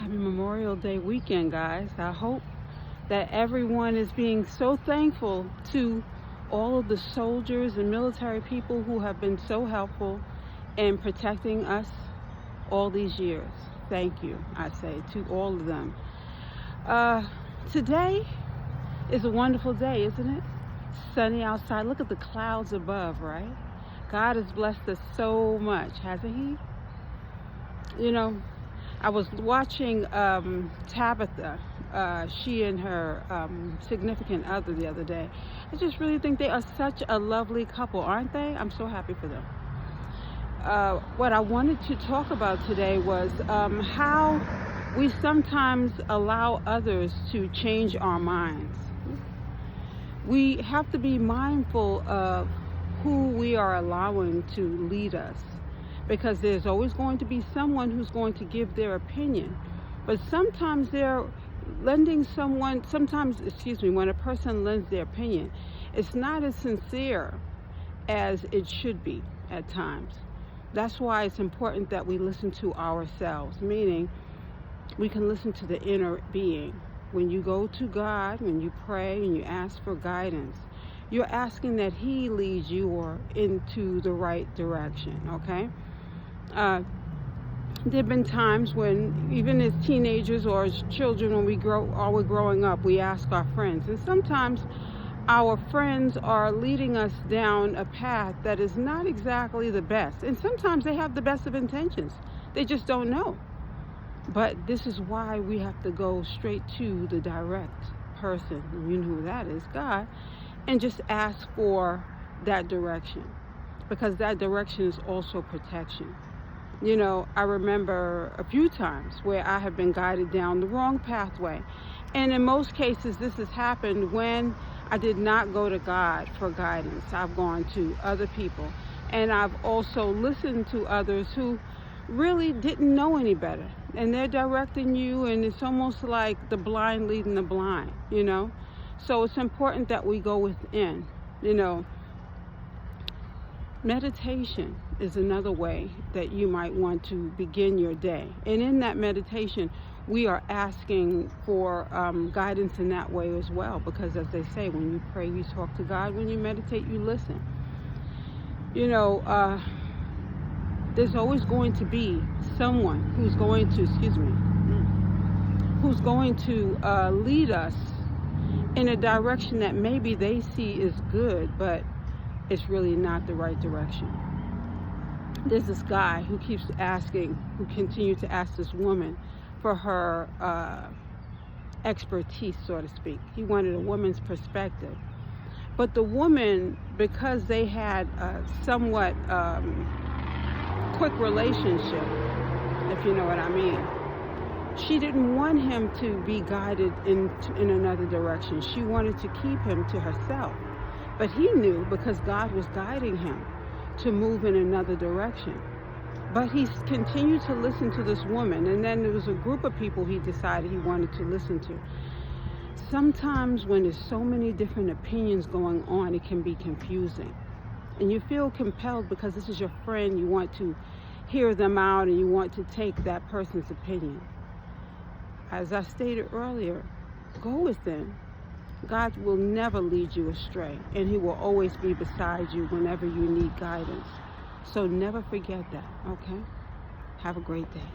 Happy Memorial Day weekend, guys. I hope that everyone is being so thankful to all of the soldiers and military people who have been so helpful in protecting us all these years. Thank you, I say, to all of them. Today is a wonderful day, isn't it? Sunny outside. Look at the clouds above, right? God has blessed us so much, hasn't He? You know, I was watching Tabitha, she and her significant other the other day. I just really think they are such a lovely couple, aren't they? I'm so happy for them. What I wanted to talk about today was how we sometimes allow others to change our minds. We have to be mindful of who we are allowing to lead us, because there's always going to be someone who's going to give their opinion. But sometimes they're lending someone, when a person lends their opinion, it's not as sincere as it should be at times. That's why it's important that we listen to ourselves, meaning we can listen to the inner being. When you go to God, when you pray and you ask for guidance, you're asking that He leads you or into the right direction, okay? There have been times when, even as teenagers or as children, when we're growing up, we ask our friends. And sometimes our friends are leading us down a path that is not exactly the best. And sometimes they have the best of intentions. They just don't know. But this is why we have to go straight to the direct person, and you know who that is, God, and just ask for that direction. Because that direction is also protection. You know, I remember a few times where I have been guided down the wrong pathway. And in most cases, this has happened when I did not go to God for guidance. I've gone to other people. And I've also listened to others who really didn't know any better. And they're directing you, and it's almost like the blind leading the blind, you know. So it's important that we go within, you know. Meditation is another way that you might want to begin your day. And in that meditation, we are asking for guidance in that way as well. Because as they say, when you pray, you talk to God. When you meditate, you listen. You know, there's always going to be someone who's going to lead us in a direction that maybe they see is good, but it's really not the right direction. There's this guy who continued to ask this woman for her expertise, so to speak. He wanted a woman's perspective. But the woman, because they had a somewhat quick relationship, if you know what I mean, she didn't want him to be guided in another direction. She wanted to keep him to herself. But he knew, because God was guiding him, to move in another direction. But he continued to listen to this woman, and then there was a group of people he decided he wanted to listen to. Sometimes when there's so many different opinions going on, it can be confusing. And you feel compelled, because this is your friend, you want to hear them out and you want to take that person's opinion. As I stated earlier, go within. God will never lead you astray, and He will always be beside you whenever you need guidance. So never forget that, okay? Have a great day.